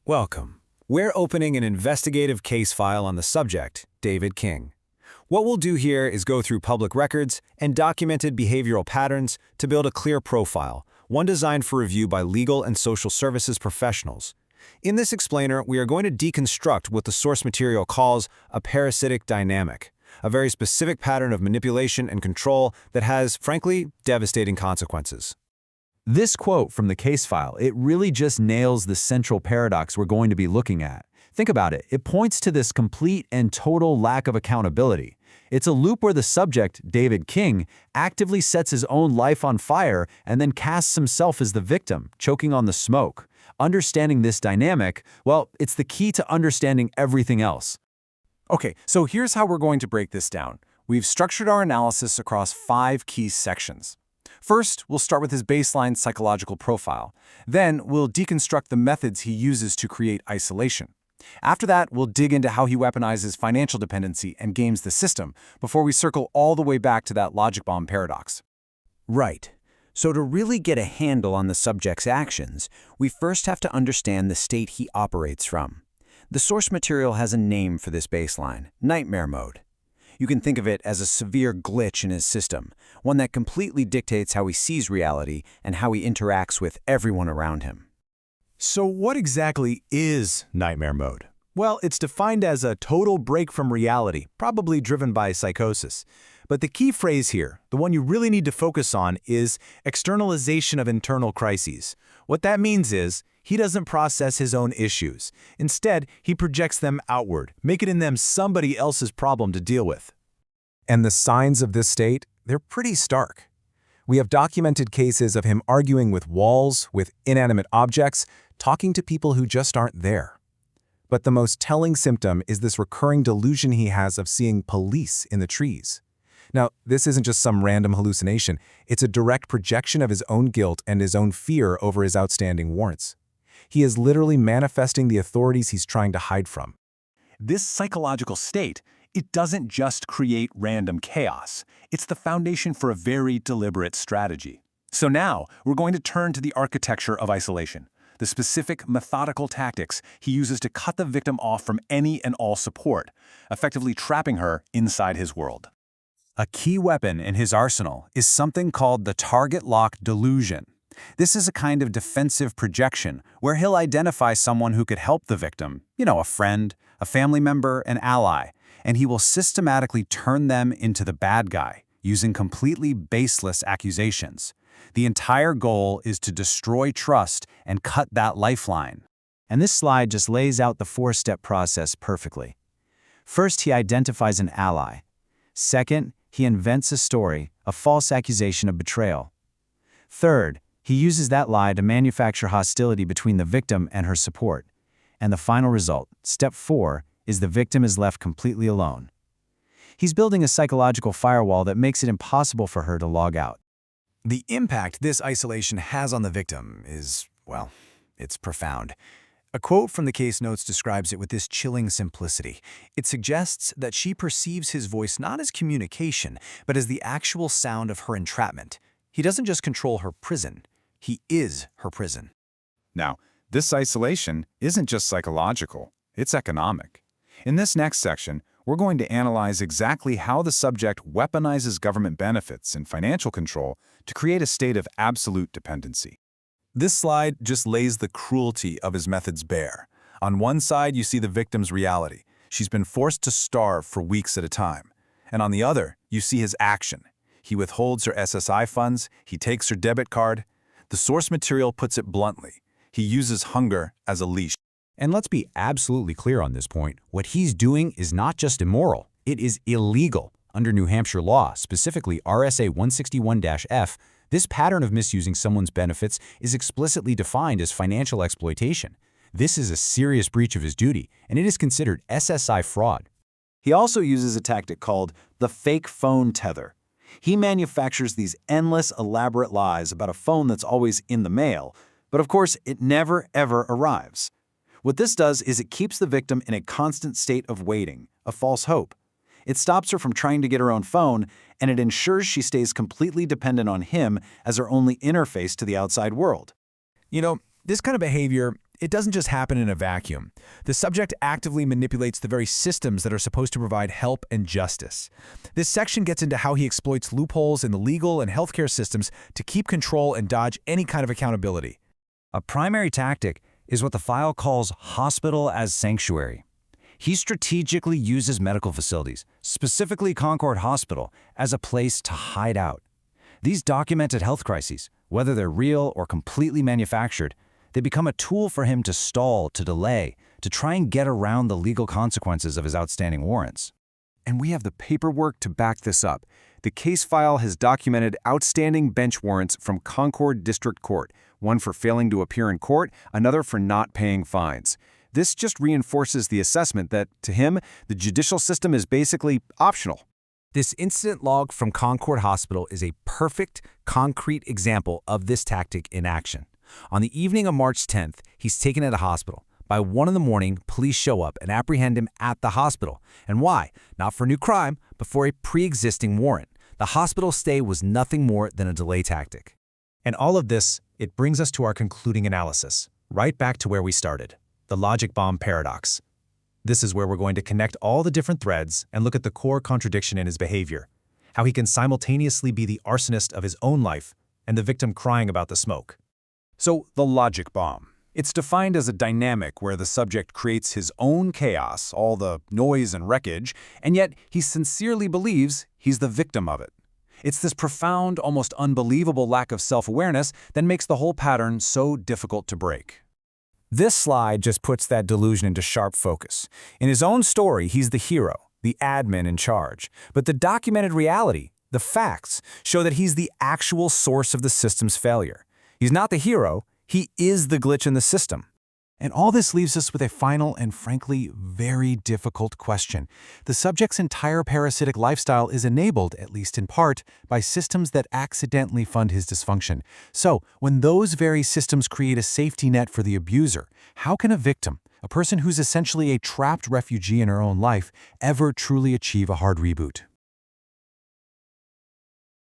Welcome. We're opening an investigative case file on the subject, David King. What we'll do here is go through public records and documented behavioral patterns to build a clear profile, one designed for review by legal and social services professionals. In this explainer, we are going to deconstruct what the source material calls a parasitic dynamic, a very specific pattern of manipulation and control that has, frankly, devastating consequences. This quote from the case file, it really just nails the central paradox we're going to be looking at. Think about it. It points to this complete and total lack of accountability. It's a loop where the subject, David King, actively sets his own life on fire and then casts himself as the victim, choking on the smoke. Understanding this dynamic, well, it's the key to understanding everything else. Okay, so here's how we're going to break this down. We've structured our analysis across 5 key sections. First, we'll start with his baseline psychological profile. Then, we'll deconstruct the methods he uses to create isolation. After that, we'll dig into how he weaponizes financial dependency and games the system, before we circle all the way back to that logic bomb paradox. Right. So to really get a handle on the subject's actions, we first have to understand the state he operates from. The source material has a name for this baseline: nightmare mode. You can think of it as a severe glitch in his system, one that completely dictates how he sees reality and how he interacts with everyone around him. So what exactly is nightmare mode? Well, it's defined as a total break from reality, probably driven by psychosis. But the key phrase here, the one you really need to focus on, is externalization of internal crises. What that means is, he doesn't process his own issues. Instead, he projects them outward, making them somebody else's problem to deal with. And the signs of this state, they're pretty stark. We have documented cases of him arguing with walls, with inanimate objects, talking to people who just aren't there. But the most telling symptom is this recurring delusion he has of seeing police in the trees. Now, this isn't just some random hallucination. It's a direct projection of his own guilt and his own fear over his outstanding warrants. He is literally manifesting the authorities he's trying to hide from. This psychological state, it doesn't just create random chaos. It's the foundation for a very deliberate strategy. So now, we're going to turn to the architecture of isolation, the specific methodical tactics he uses to cut the victim off from any and all support, effectively trapping her inside his world. A key weapon in his arsenal is something called the target lock delusion. This is a kind of defensive projection where he'll identify someone who could help the victim, a friend, a family member, an ally, and he will systematically turn them into the bad guy using completely baseless accusations. The entire goal is to destroy trust and cut that lifeline. And this slide just lays out the 4-step process perfectly. First, he identifies an ally. Second, he invents a story, a false accusation of betrayal. Third, he uses that lie to manufacture hostility between the victim and her support. And the final result, step 4, is the victim is left completely alone. He's building a psychological firewall that makes it impossible for her to log out. The impact this isolation has on the victim is, well, it's profound. A quote from the case notes describes it with this chilling simplicity. It suggests that she perceives his voice not as communication, but as the actual sound of her entrapment. He doesn't just control her prison. He is her prison. Now, this isolation isn't just psychological, it's economic. In this next section, we're going to analyze exactly how the subject weaponizes government benefits and financial control to create a state of absolute dependency. This slide just lays the cruelty of his methods bare. On one side, you see the victim's reality. She's been forced to starve for weeks at a time. And on the other, you see his action. He withholds her SSI funds, he takes her debit card. The source material puts it bluntly. He uses hunger as a leash. And let's be absolutely clear on this point. What he's doing is not just immoral, it is illegal. Under New Hampshire law, specifically RSA 161-F, this pattern of misusing someone's benefits is explicitly defined as financial exploitation. This is a serious breach of his duty, and it is considered SSI fraud. He also uses a tactic called the fake phone tether. He manufactures these endless, elaborate lies about a phone that's always in the mail, but of course, it never, ever arrives. What this does is it keeps the victim in a constant state of waiting, a false hope. It stops her from trying to get her own phone, and it ensures she stays completely dependent on him as her only interface to the outside world. This kind of behavior, it doesn't just happen in a vacuum. The subject actively manipulates the very systems that are supposed to provide help and justice. This section gets into how he exploits loopholes in the legal and healthcare systems to keep control and dodge any kind of accountability. A primary tactic is what the file calls hospital as sanctuary. He strategically uses medical facilities, specifically Concord Hospital, as a place to hide out. These documented health crises, whether they're real or completely manufactured, they become a tool for him to stall, to delay, to try and get around the legal consequences of his outstanding warrants. And we have the paperwork to back this up. The case file has documented outstanding bench warrants from Concord District Court, one for failing to appear in court, another for not paying fines. This just reinforces the assessment that, to him, the judicial system is basically optional. This incident log from Concord Hospital is a perfect, concrete example of this tactic in action. On the evening of March 10th, he's taken at a hospital. By 1 in the morning, police show up and apprehend him at the hospital. And why? Not for a new crime, but for a pre-existing warrant. The hospital stay was nothing more than a delay tactic. And all of this, it brings us to our concluding analysis, right back to where we started, the logic bomb paradox. This is where we're going to connect all the different threads and look at the core contradiction in his behavior, how he can simultaneously be the arsonist of his own life and the victim crying about the smoke. So, the logic bomb. It's defined as a dynamic where the subject creates his own chaos, all the noise and wreckage, and yet he sincerely believes he's the victim of it. It's this profound, almost unbelievable lack of self-awareness that makes the whole pattern so difficult to break. This slide just puts that delusion into sharp focus. In his own story, he's the hero, the admin in charge. But the documented reality, the facts, show that he's the actual source of the system's failure. He's not the hero, he is the glitch in the system. And all this leaves us with a final and frankly very difficult question. The subject's entire parasitic lifestyle is enabled, at least in part, by systems that accidentally fund his dysfunction. So, when those very systems create a safety net for the abuser, how can a victim, a person who's essentially a trapped refugee in her own life, ever truly achieve a hard reboot?